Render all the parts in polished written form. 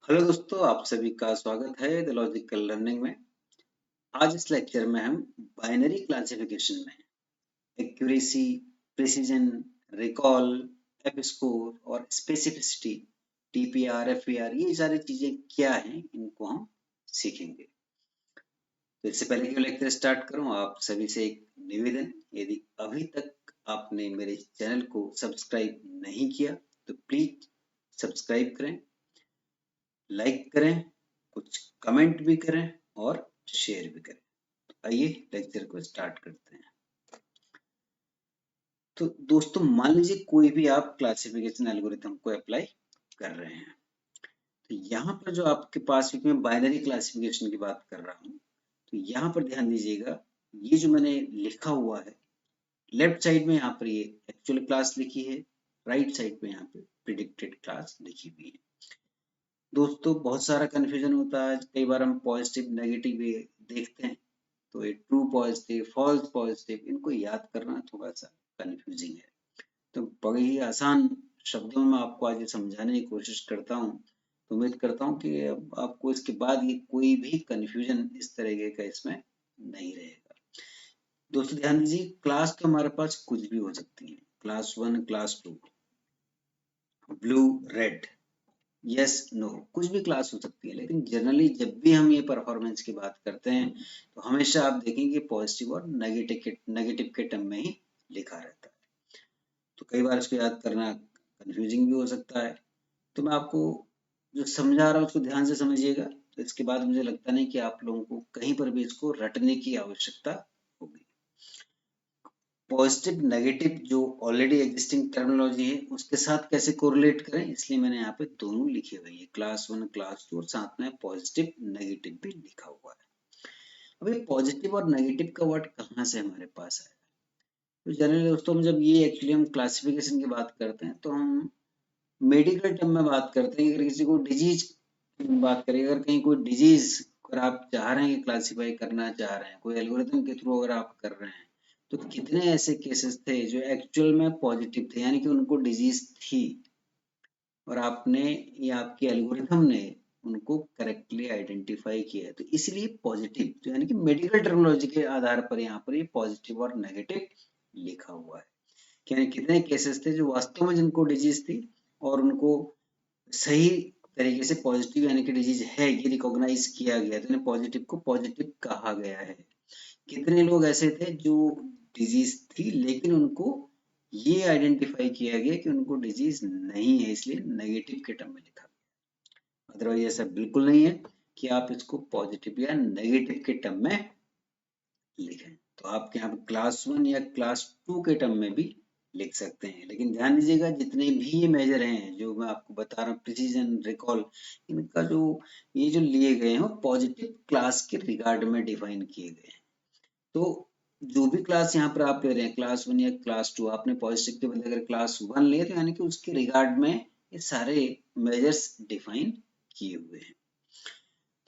Hello दोस्तों, आप सभी का स्वागत है द लॉजिकल लर्निंग में। आज इस लेक्चर में हम बाइनरी क्लासिफिकेशन में accuracy, precision, recall, F score और स्पेसिफिसिटी, टीपीआर, एफपीआर, ये सारी चीजें क्या हैं, इनको हम सीखेंगे। तो इससे पहले कि मैं लेक्चर स्टार्ट करूं, आप सभी से एक निवेदन, यदि अभी तक आपने मेरे चैनल को सब्सक्राइब नहीं किया तो प्लीज सब्सक्राइब करें, लाइक करें, कुछ कमेंट भी करें और शेयर भी करें। आइए लेक्चर को स्टार्ट करते हैं। तो दोस्तों, मान लीजिए कोई भी आप क्लासिफिकेशन एल्गोरिथम को अप्लाई कर रहे हैं। तो यहाँ पर जो आपके पास, क्योंकि मैं बाइनरी क्लासिफिकेशन की बात कर रहा हूँ, तो यहाँ पर ध्यान दीजिएगा, ये जो मैंने लिखा हुआ है, लेफ्ट साइड में यहाँ पर ये एक्चुअल क्लास लिखी है, राइट साइड में यहाँ पे प्रिडिक्टेड क्लास लिखी हुई है। दोस्तों, बहुत सारा कंफ्यूजन होता है, कई बार हम पॉजिटिव नेगेटिव देखते हैं, तो ये ट्रू पॉजिटिव, फॉल्स पॉजिटिव, इनको याद करना थोड़ा सा कंफ्यूजिंग है। तो बड़े ही आसान शब्दों में आपको आज ये समझाने की कोशिश करता हूँ। तो उम्मीद करता हूँ कि अब आपको इसके बाद ये कोई भी कंफ्यूजन इस तरीके का इसमें नहीं रहेगा। दोस्तों ध्यान दीजिए, क्लास तो हमारे पास कुछ भी हो सकती है, class 1, class 2, blue, red, yes, no, कुछ भी क्लास हो सकती है। लेकिन जनरली जब भी हम ये परफॉर्मेंस की बात करते हैं, तो हमेशा आप देखेंगे पॉजिटिव और नेगेटिव के टर्म में ही लिखा रहता है। तो कई बार इसको याद करना कंफ्यूजिंग भी हो सकता है। तो मैं आपको जो समझा रहा हूँ उसको ध्यान से समझिएगा। तो इसके बाद मुझे लगता नहीं कि आप लोगों को कहीं पर भी इसको रटने की आवश्यकता होगी। पॉजिटिव नेगेटिव जो ऑलरेडी एग्जिस्टिंग टर्मिनोलॉजी है, उसके साथ कैसे कोरिलेट करें, इसलिए मैंने यहाँ पे दोनों लिखे हुए हैं, क्लास 1, क्लास 2, और साथ में पॉजिटिव नेगेटिव भी लिखा हुआ है। अब ये पॉजिटिव और नेगेटिव का वर्ड कहाँ से हमारे पास आया? तो जनरली दोस्तों, जब ये एक्चुअली हम क्लासिफिकेशन की बात करते हैं, तो हम मेडिकल टर्म में बात करते हैं। अगर किसी को डिजीज की बात करें, अगर कहीं कोई डिजीज अगर आप चाह रहे हैं कि क्लासीफाई करना चाह रहे हैं, कोई एल्गोरिथम के थ्रू अगर आप कर रहे हैं, तो कितने ऐसे केसेस थे जो एक्चुअल में पॉजिटिव थे, यानी कि उनको डिजीज थी, और आपने, या आपके एल्गोरिथम ने उनको करेक्टली आइडेंटिफाई किया है। तो इसलिए पॉजिटिव, तो यानी कि मेडिकल टर्मिनोलॉजी के आधार पर यहाँ पर ये पॉजिटिव और नेगेटिव लिखा हुआ है। यानी कितने केसेस थे जो वास्तव में जिनको डिजीज थी और उनको सही तरीके से पॉजिटिव यानी कि डिजीज है ये रिकॉग्नाइज किया गया, तो पॉजिटिव को पॉजिटिव कहा गया है। कितने लोग ऐसे थे जो डिजीज थी लेकिन उनको ये आइडेंटिफाई किया गया कि उनको डिजीज नहीं है, इसलिए नेगेटिव के टर्म में लिखा। अदरवाइज ऐसा बिल्कुल नहीं है कि आप इसको पॉजिटिव या नेगेटिव के टर्म में लिखें। तो आप यहाँ पे क्लास 1 या क्लास 2 के टर्म में भी लिख सकते हैं। लेकिन ध्यान दीजिएगा, जितने भी ये मेजर हैं जो मैं आपको बता रहा हूँ, प्रिसीजन, रिकॉल, इनका जो ये जो लिए गए हैं पॉजिटिव क्लास के रिगार्ड में डिफाइन किए गए हैं। तो जो भी क्लास यहाँ पर आप ले रहे हैं, क्लास 1 या क्लास 2, आपने पॉजिटिव के बदले अगर क्लास 1 लिए तो यानी कि उसके रिगार्ड में ये सारे मेजर्स डिफाइन किए हुए हैं।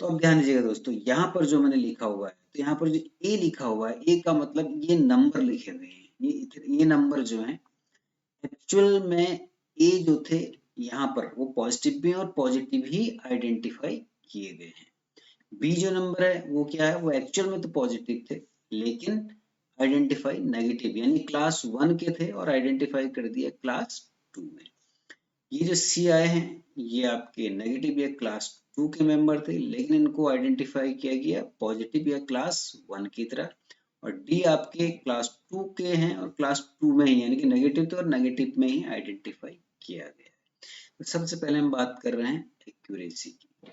तो अब ध्यान दीजिएगा दोस्तों, यहाँ पर जो मैंने लिखा हुआ है, तो यहाँ पर जो ए लिखा हुआ है, ए का मतलब ये नंबर लिखे हुए हैं, ये नंबर जो है एक्चुअल में ए जो थे यहाँ पर वो पॉजिटिव भी और पॉजिटिव ही आइडेंटिफाई किए गए हैं। बी जो नंबर है वो क्या है, वो एक्चुअल में तो पॉजिटिव थे लेकिन आइडेंटिफाई नेगेटिव, यानी क्लास 1 के थे और आइडेंटिफाई कर दिया क्लास 2 में। ये जो सी आए हैं ये आपके नेगेटिव या क्लास 2 के मेंबर थे, लेकिन इनको आइडेंटिफाई किया गया पॉजिटिव या क्लास 1 की तरह। और डी आपके क्लास 2 के हैं और क्लास 2 में ही, यानी कि नेगेटिव थे और नेगेटिव में ही आइडेंटिफाई किया गया। तो सबसे पहले हम बात कर रहे हैं एक्यूरेसी की।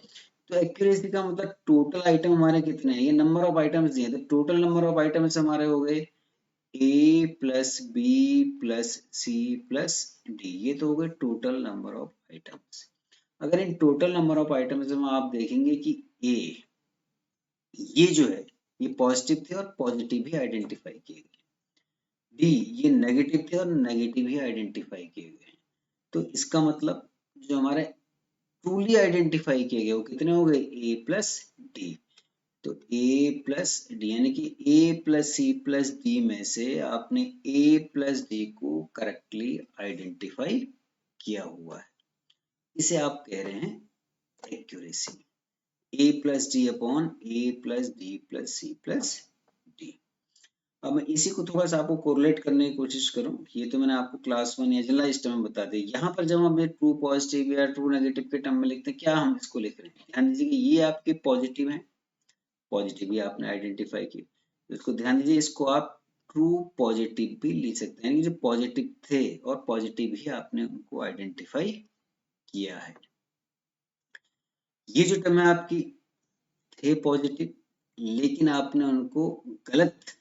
तो एक्यूरेसी का मतलब टोटल आइटम हमारे कितने हैं, ये नंबर ऑफ आइटम्स दिए, तो टोटल नंबर ऑफ आइटम्स हमारे हो गए a plus b plus c plus d, ये तो हो गए टोटल नंबर ऑफ आइटम्स। अगर इन टोटल नंबर ऑफ आइटम्स में आप देखेंगे कि ए ये जो है ये पॉजिटिव थे और पॉजिटिव ही आइडेंटिफाई किए गए, डी ये नेगेटिव थे और नेगेटिव ही आइडेंटिफाई किए गए। तो इसका मतलब जो हमारे ट्रूली आइडेंटिफाई किए गए वो कितने हो गए, ए प्लस डी। तो ए प्लस डी यानी कि a plus c plus d में से आपने ए प्लस डी को करेक्टली आइडेंटिफाई किया हुआ है, इसे आप कह रहे हैं accuracy, a plus d upon a plus d plus c plus d. अब मैं इसी को थोड़ा सा आपको कोरिलेट करने की कोशिश करूं, ये तो मैंने आपको क्लास 1 या जनरलाइज्ड टर्म में बता दिया। यहाँ पर जब हम ये ट्रू पॉजिटिव या ट्रू नेगेटिव के टर्म में लिखते हैं, क्या हम इसको लिख रहे हैं? ध्यान दीजिए कि ये आपके पॉजिटिव है, पॉजिटिव ही आपने आइडेंटिफाई किया, तो इसको ध्यान दीजिए, इसको आप ट्रू पॉजिटिव भी लिख सकते हैं, जो पॉजिटिव थे और पॉजिटिव ही आपने उनको आइडेंटिफाई किया है। ये जो टर्म है आपकी थे पॉजिटिव, लेकिन आपने उनको गलत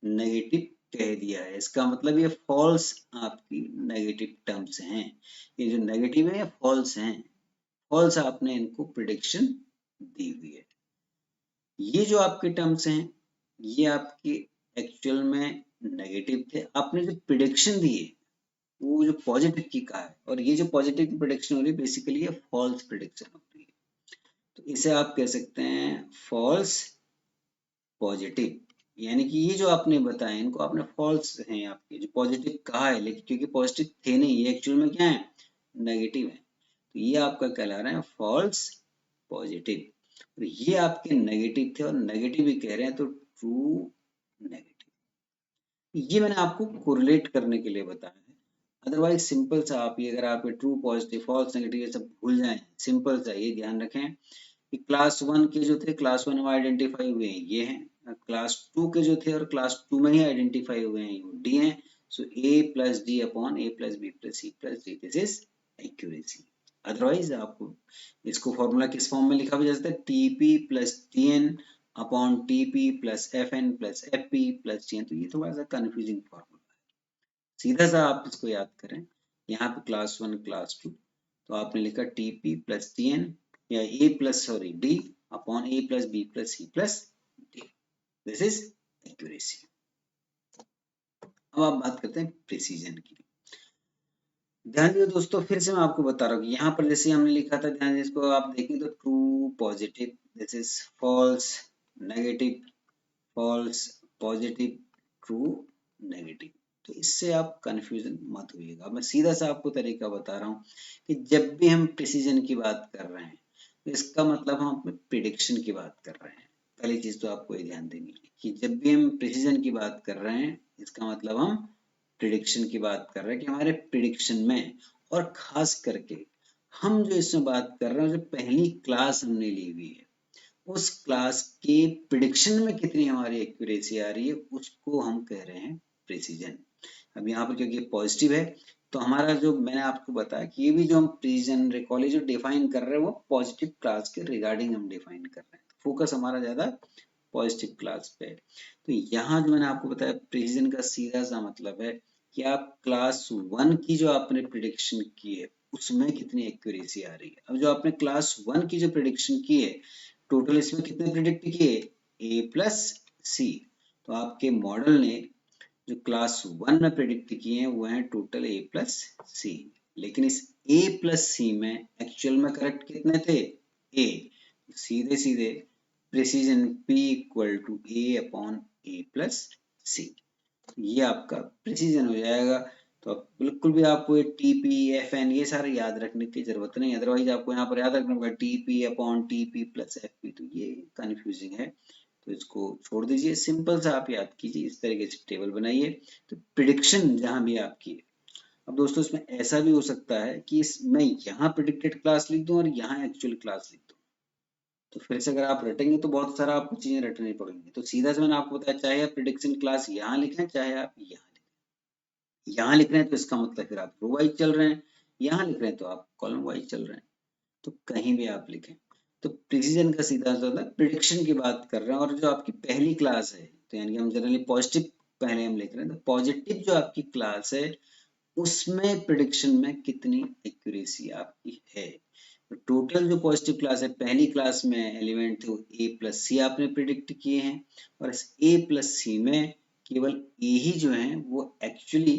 नेगेटिव कह दिया है, इसका मतलब ये फॉल्स आपकी नेगेटिव टर्म्स हैं। ये जो नेगेटिव है ये फॉल्स हैं, फॉल्स आपने इनको प्रिडिक्शन दी हुई है। ये जो आपके टर्म्स हैं ये आपके एक्चुअल में नेगेटिव थे, आपने जो प्रिडिक्शन दी है वो जो पॉजिटिव की कहा है, और ये जो पॉजिटिव की प्रिडिक्शन हो रही है बेसिकली ये फॉल्स प्रिडिक्शन हो रही है। तो इसे आप कह सकते हैं फॉल्स पॉजिटिव, यानी कि ये जो आपने बताया इनको आपने फॉल्स हैं आपके, जो पॉजिटिव कहा है लेकिन क्योंकि पॉजिटिव थे नहीं, ये एक्चुअल में क्या है? नेगेटिव है, तो ये आपका कहला रहा है फॉल्स पॉजिटिव। और ये आपके नेगेटिव थे और नेगेटिव ही कह रहे हैं, तो ट्रू नेगेटिव। ये मैंने आपको कोरिलेट करने के लिए बताया है, अदरवाइज सिंपल सा आप ये, अगर आप ट्रू पॉजिटिव फॉल्स नेगेटिव ये सब भूल जाएं, सिंपल सा ये ध्यान रखें कि क्लास 1 के जो थे क्लास 1 में आइडेंटिफाई हुए हैं ये हैं, क्लास 2 के जो थे और क्लास 2 में ही आइडेंटिफाई हुए हैं वो डी हैं। So a plus d upon a plus b plus c plus d, this is accuracy. Otherwise आपको इसको फॉर्मूला किस फॉर्म में लिखा भी जा सकता है? TP plus TN upon TP plus FN plus FP plus TN. तो ये थोड़ा सा कंफ्यूजिंग फॉर्मूला है, सीधा सा आप इसको याद करें। यहाँ पे क्लास 1 क्लास 2, तो आपने लिखा टीपी प्लस टीएन या a plus sorry d upon a plus b plus c plus d, this is accuracy. अब आप बात करते हैं प्रिसीजन की। ध्यान दीजिए दोस्तों, फिर से मैं आपको बता रहा हूँ कि यहाँ पर जैसे हमने लिखा था, ध्यान इसको आप देखें तो true positive, this is false negative, false positive, true negative. तो इससे आप कंफ्यूजन मत होइएगा। मैं सीधा सा आपको तरीका बता रहा हूँ कि जब भी हम प्रिसीजन की बात कर रहे हैं तो इसका मतलब हम अपने प्रिडिक्शन की बात कर रहे हैं। पहली चीज तो आपको ये ध्यान देनी है कि जब भी हम प्रिसीजन की बात कर रहे हैं इसका मतलब हम प्रिडिक्शन की बात कर रहे हैं, कि हमारे प्रिडिक्शन में, और खास करके हम जो इसमें बात कर रहे हैं जो पहली क्लास हमने ली हुई है उस क्लास के प्रिडिक्शन में कितनी हमारी एक्यूरेसी आ रही है उसको हम कह रहे हैं प्रिसीजन। अब यहाँ पर क्योंकि पॉजिटिव है तो हमारा जो मैंने आपको बताया कि ये भी जो हम प्रिसीजन रिकॉल जो डिफाइन कर रहे हैं वो पॉजिटिव क्लास के रिगार्डिंग हम डिफाइन कर रहे हैं, फोकस हमारा ज्यादा पॉजिटिव क्लास पे है। तो यहाँ जो मैंने आपको बताया प्रिसीजन का सीधा सा मतलब है कि आप क्लास 1 की जो आपने प्रिडिक्शन की है उसमें कितनी एक्यूरेसी आ रही है। अब जो आपने क्लास 1 की जो प्रिडिक्शन की है टोटल इसमें कितने प्रिडिक्ट किए? ए प्लस सी। तो आपके मॉडल ने जो क्लास 1 में प्रिडिक्ट किए हैं वो हैं टोटल ए प्लस सी, लेकिन इस ए प्लस सी में एक्चुअल में करेक्ट कितने थे? ए। सीधे सीधे precision P equal to a upon a plus c, ये आपका प्रिसीजन हो जाएगा। तो अब बिल्कुल भी आपको ये टीपी एफएन ये सारे याद रखने की जरूरत नहीं, अदरवाइज आपको यहाँ पर याद रखना होगा TP upon TP plus FP, तो ये कंफ्यूजिंग है, तो इसको छोड़ दीजिए, सिंपल सा आप याद कीजिए, इस तरीके से टेबल बनाइए। तो प्रिडिक्शन जहां भी आपकी है, अब दोस्तों इसमें ऐसा भी हो सकता है कि मैं यहाँ प्रिडिक्टेड क्लास लिख दूं और यहाँ एक्चुअल क्लास लिख दूं, तो फिर से अगर आप रटेंगे तो बहुत सारा आपको चीजें रटनी पड़ेंगी। तो सीधा से मैंने आपको बताया, चाहे आप प्रिडिक्शन क्लास यहाँ लिखें चाहे आप यहाँ लिख रहे हैं तो इसका मतलब फिर आप रो वाइज चल रहे हैं, यहाँ लिख रहे हैं तो आप कॉलम वाइज चल रहे हैं, तो कहीं भी आप लिखें। तो प्रिसीजन का सीधा सा मतलब प्रिडिक्शन की बात कर रहे हैं, और जो आपकी पहली क्लास है तो यानी कि हम जनरली पॉजिटिव पहले हम लिख रहे हैं, तो पॉजिटिव जो आपकी क्लास है उसमें प्रिडिक्शन में कितनी एक्यूरेसी आपकी है। तो टोटल जो पॉजिटिव क्लास है पहली क्लास में एलिमेंट थे वो ए प्लस सी आपने प्रिडिक्ट किए हैं, और इस ए प्लस सी में केवल ए ही जो है वो एक्चुअली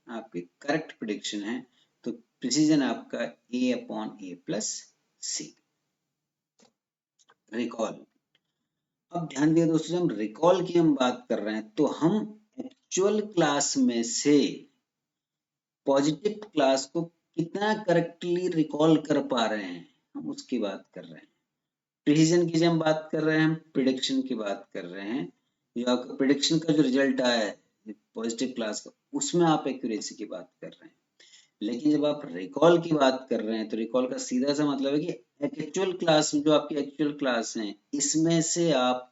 आपके करेक्ट प्रिडिक्शन है, तो प्रिसीजन आपका ए upon a plus C. Recall, अब ध्यान दिया दोस्तों, हम रिकॉल की हम बात कर रहे हैं तो हम एक्चुअल क्लास में से पॉजिटिव क्लास को कितना करेक्टली रिकॉल कर पा रहे हैं हम उसकी बात कर रहे हैं। प्रिसीजन की जब हम बात कर रहे हैं, हम प्रिडिक्शन की बात कर रहे हैं। जो आपका प्रिडिक्शन का जो रिजल्ट आया है पॉजिटिव क्लास का, उसमें आप एक्यूरेसी की बात कर रहे हैं। लेकिन जब आप रिकॉल की बात कर रहे हैं तो रिकॉल का सीधा सा मतलब है कि एक्चुअल क्लास, जो आपकी एक्चुअल क्लास है, इसमें से आप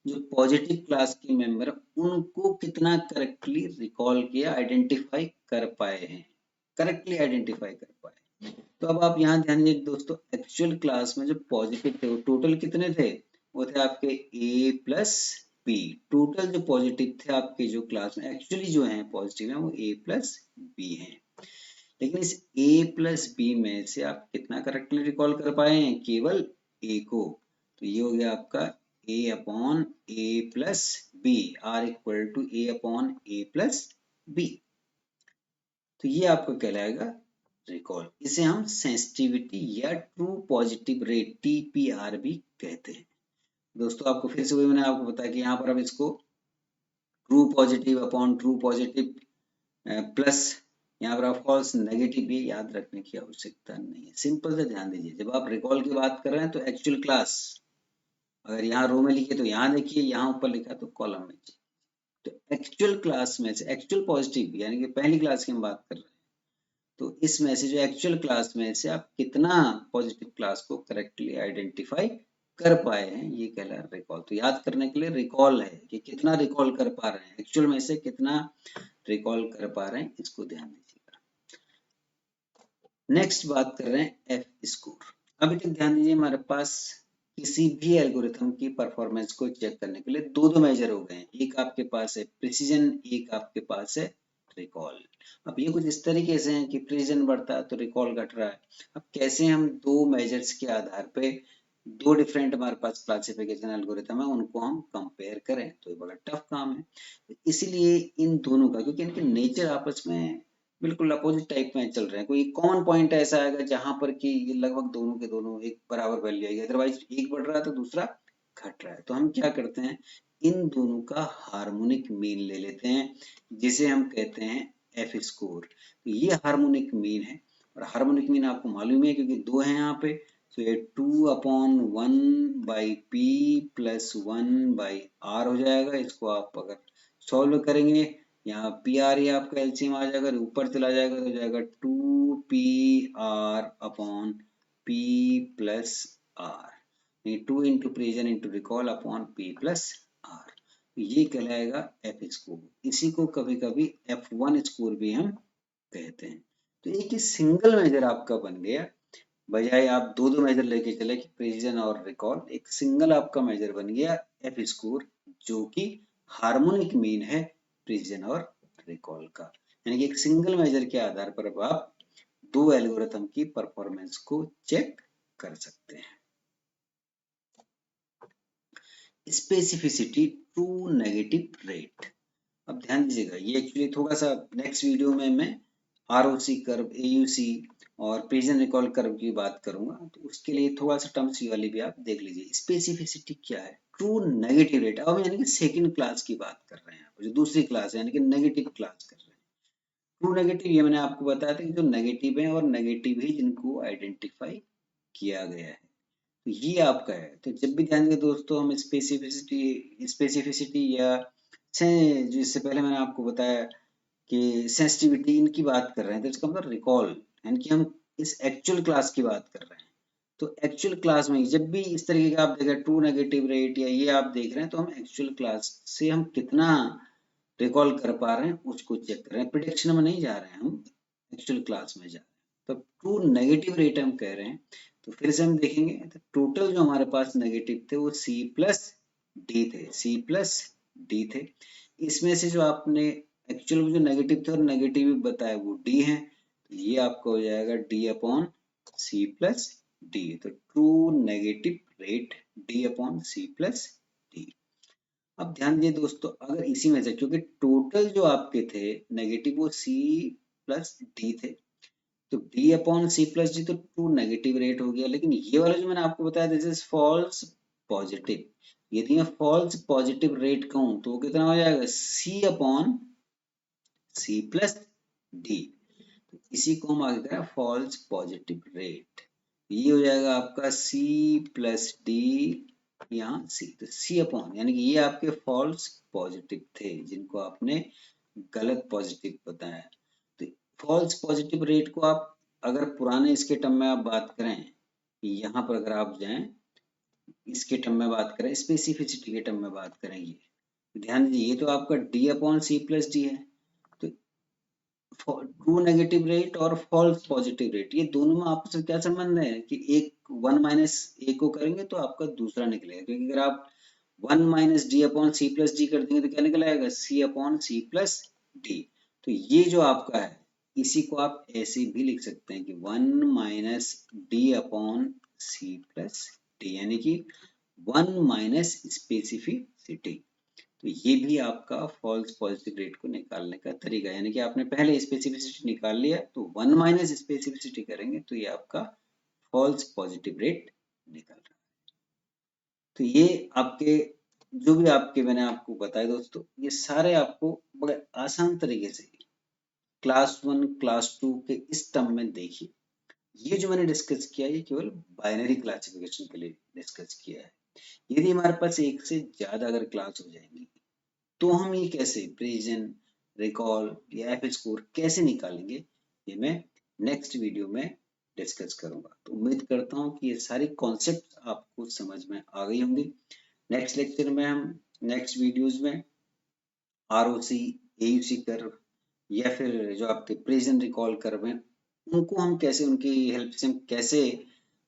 जो पॉजिटिव क्लास के मेंबर उनको कितना करेक्टली रिकॉल किया, आइडेंटिफाई कर पाए हैं, करेक्टली आइडेंटिफाई कर पाए। तो अब आप यहाँ ध्यान दीजिए दोस्तों, एक्चुअल क्लास में जो पॉजिटिव थे वो टोटल कितने थे, वो थे आपके A प्लस बी। टोटल जो पॉजिटिव थे आपके जो क्लास में एक्चुअली जो है पॉजिटिव है वो A प्लस बी है। लेकिन इस A प्लस बी में से आप कितना करेक्टली रिकॉल कर पाए हैं, केवल A को। तो ये हो गया आपका A upon A plus b, r equal to A upon A plus b. तो ये आपको कहलाएगा रिकॉल। इसे हम सेंसिटिविटी या ट्रू पॉजिटिव रेट TPR भी कहते हैं। दोस्तों आपको फिर से वही मैंने आपको बताया कि यहाँ पर अब इसको true positive upon true positive plus यहाँ पर आप फॉल्स नेगेटिव भी याद रखने की आवश्यकता नहीं है। सिंपल से ध्यान दीजिए, जब आप रिकॉल की बात कर रहे हैं तो एक्चुअल क्लास अगर यहाँ रो में लिखे तो यहाँ देखिए, यहाँ ऊपर लिखा तो कॉलम में। तो एक्चुअल क्लास में से एक्चुअल पॉजिटिव यानी कि पहली क्लास की हम बात कर रहे हैं, तो इसमें से जो एक्चुअल क्लास में से आप कितना पॉजिटिव क्लास को करेक्टली आइडेंटिफाई कर पाए हैं, ये कहला रिकॉल। तो याद करने के लिए रिकॉल है कि कितना रिकॉल कर पा रहे हैं, एक्चुअल में से कितना रिकॉल कर पा रहे हैं, इसको ध्यान दीजिएगा। नेक्स्ट बात कर रहे हैं एफ स्कोर। अभी तक ध्यान दीजिए, हमारे पास किसी भी एल्गोरिथम की परफॉर्मेंस को चेक करने के लिए दो मेजर हो गए हैं। एक आपके पास है प्रिसीजन, एक आपके पास है रिकॉल। अब ये कुछ इस तरीके से है कि प्रिसीजन बढ़ता है तो रिकॉल घट रहा है। अब कैसे हम दो मेजर्स के आधार पे दो डिफरेंट हमारे पास क्लासिफिकेशन एल्गोरिथम है, उनको हम कंपेयर करें, तो ये बड़ा टफ काम है। इसलिए इन दोनों का, क्योंकि इनके नेचर आपस में बिल्कुल अपोजिट टाइप में चल रहे हैं, कोई कॉमन पॉइंट ऐसा आएगा जहां पर कि ये लगभग दोनों के दोनों एक बराबर वैल्यू आएगी, अदरवाइज एक बढ़ रहा है तो दूसरा घट रहा है। तो हम क्या करते हैं, इन दोनों का हार्मोनिक मीन ले लेते हैं, जिसे हम कहते हैं एफ स्कोर। तो ये हार्मोनिक मीन है, और हार्मोनिक मीन आपको मालूम है क्योंकि दो है यहाँ पे, तो ये 2/1/p प्लस 1/r हो जाएगा। इसको आप अगर सॉल्व करेंगे, यहाँ पी आर ही आपका एलसीएम आ जाएगा, ऊपर चला जाएगा तो हो जाएगा 2PR upon P plus R, 2 into precision into recall upon P plus R। ये कहलाएगा एफ स्कोर। इसी को कभी कभी F1 स्कोर भी हम कहते हैं। तो एक ही सिंगल मेजर आपका बन गया, बजाय आप दो मेजर लेके चले कि प्रिसीजन और रिकॉल, एक सिंगल आपका मेजर बन गया एफ स्कोर, जो कि हार्मोनिक मीन है प्रिसीजन और रिकॉल का। यानी कि एक सिंगल मेजर के आधार पर अब आप दो एल्गोरिथम की परफॉर्मेंस को चेक कर सकते हैं। Specificity true negative rate. अब ध्यान दीजिएगा, ये एक्चुअली थोड़ा सा नेक्स्ट वीडियो में मैं ROC कर्व, AUC और प्रिसीजन रिकॉल कर्व की बात करूंगा, तो उसके लिए थोड़ा सा टर्म्स वाली भी आप देख लीजिए। स्पेसिफिसिटी क्या है, ट्रू नेगेटिव रेट। अब यानी कि सेकंड क्लास की बात कर रहे हैं, जो दूसरी क्लास है यानी कि नेगेटिव क्लास कर रहे हैं। ट्रू नेगेटिव ये मैंने आपको बताया था कि जो नेगेटिव है और नेगेटिव ही जिनको आइडेंटिफाई किया गया है, तो ये आपका है। तो जब भी ध्यान दें दोस्तों, हम स्पेसिफिसिटी या जो इससे पहले मैंने आपको बताया कि सेंसिटिविटी, इनकी बात कर रहे हैं, तो इसका मतलब रिकॉल, यानी कि हम इस एक्चुअल क्लास की बात कर रहे हैं। तो एक्चुअल क्लास में जब भी इस तरीके का आप देखें ट्रू नेगेटिव रेट या ये आप देख रहे हैं, तो हम एक्चुअल क्लास से हम कितना रिकॉल कर पा रहे हैं उसको चेक कर रहे हैं। प्रिडिक्शन में नहीं जा रहे हैं, हम एक्चुअल क्लास में जा रहे हैं। तो ट्रू नेगेटिव रेट हम कह रहे हैं। तो फिर से हम देखेंगे, तो टोटल जो हमारे पास नेगेटिव थे वो C प्लस डी थे, C प्लस डी थे। इसमें से जो आपने एक्चुअल में जो नेगेटिव थे और नेगेटिव बताया वो D है, तो ये आपका हो जाएगा D upon C plus d. तो true negative rate D upon C plus d. अब ध्यान दीजिए दोस्तों, अगर इसी में से, क्योंकि टोटल जो आपके थे नेगेटिव वो C प्लस डी थे, तो D upon C plus d तो ट्रू नेगेटिव रेट हो गया। लेकिन ये वाला जो मैंने आपको बताया, दिस इज फॉल्स पॉजिटिव। यदि मैं फॉल्स पॉजिटिव रेट कहूं तो वो कितना हो जाएगा, C upon C plus D. इसी को हम आगे करें फॉल्स पॉजिटिव रेट। ये हो जाएगा आपका C प्लस डी, यहाँ C, तो C अपॉन, यानी कि ये आपके फॉल्स पॉजिटिव थे जिनको आपने गलत पॉजिटिव बताया। तो फॉल्स पॉजिटिव रेट को आप अगर पुराने इसके टर्म में आप बात करें, यहाँ पर अगर आप जाएं, इसके टर्म में बात करें, स्पेसिफिसिटी के टर्म में बात करेंगे, ध्यान दीजिए ये तो आपका D upon C plus D है। तो ट्रू नेगेटिव रेट और फॉल्स पॉजिटिव रेट, ये दोनों में आपस में क्या संबंध है कि एक 1 माइनस ए को करेंगे तो आपका दूसरा निकलेगा, क्योंकि अगर आप 1 minus d upon c plus d कर देंगे तो क्या निकल आएगा, c upon c plus d. तो ये जो आपका है इसी को आप ऐसे भी लिख सकते हैं कि 1 minus d upon c plus d, यानी कि 1 माइनस स्पेसिफिसिटी। तो ये भी आपका फॉल्स पॉजिटिव रेट को निकालने का तरीका है, यानी कि आपने पहले स्पेसिफिसिटी निकाल लिया तो 1 माइनस स्पेसिफिसिटी करेंगे तो ये आपका फॉल्स पॉजिटिव रेट निकल रहा है। तो ये आपके जो भी आपके मैंने आपको बताया दोस्तों, ये सारे आपको बड़े आसान तरीके से क्लास 1 क्लास 2 के इस टर्म में देखिए। ये जो मैंने डिस्कस किया ये केवल बाइनरी क्लासिफिकेशन के लिए डिस्कस किया है। यदि हमारे पास एक से ज्यादा अगर क्लास हो जाएंगी तो हम ये कैसे प्रेजेंट, रिकॉल या एफ स्कोर कैसे निकालेंगे, ये मैं नेक्स्ट वीडियो में डिस्कस करूंगा। तो उम्मीद करता हूँ कि ये सारी कॉन्सेप्ट आपको समझ में आ गई होंगी। नेक्स्ट लेक्चर में हम नेक्स्ट वीडियोस में आरओसी, एयूसी कर्व या फिर जो आपके प्रेजेंट रिकॉल कर्व हैं उनको हम कैसे, उनकी हेल्प से हम कैसे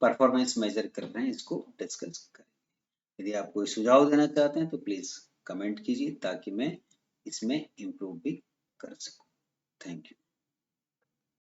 परफॉर्मेंस मेजर कर रहे हैं इसको डिस्कस करें। यदि आप कोई सुझाव देना चाहते हैं तो प्लीज कमेंट कीजिए ताकि मैं इसमें इम्प्रूव भी कर सकूं। Thank you.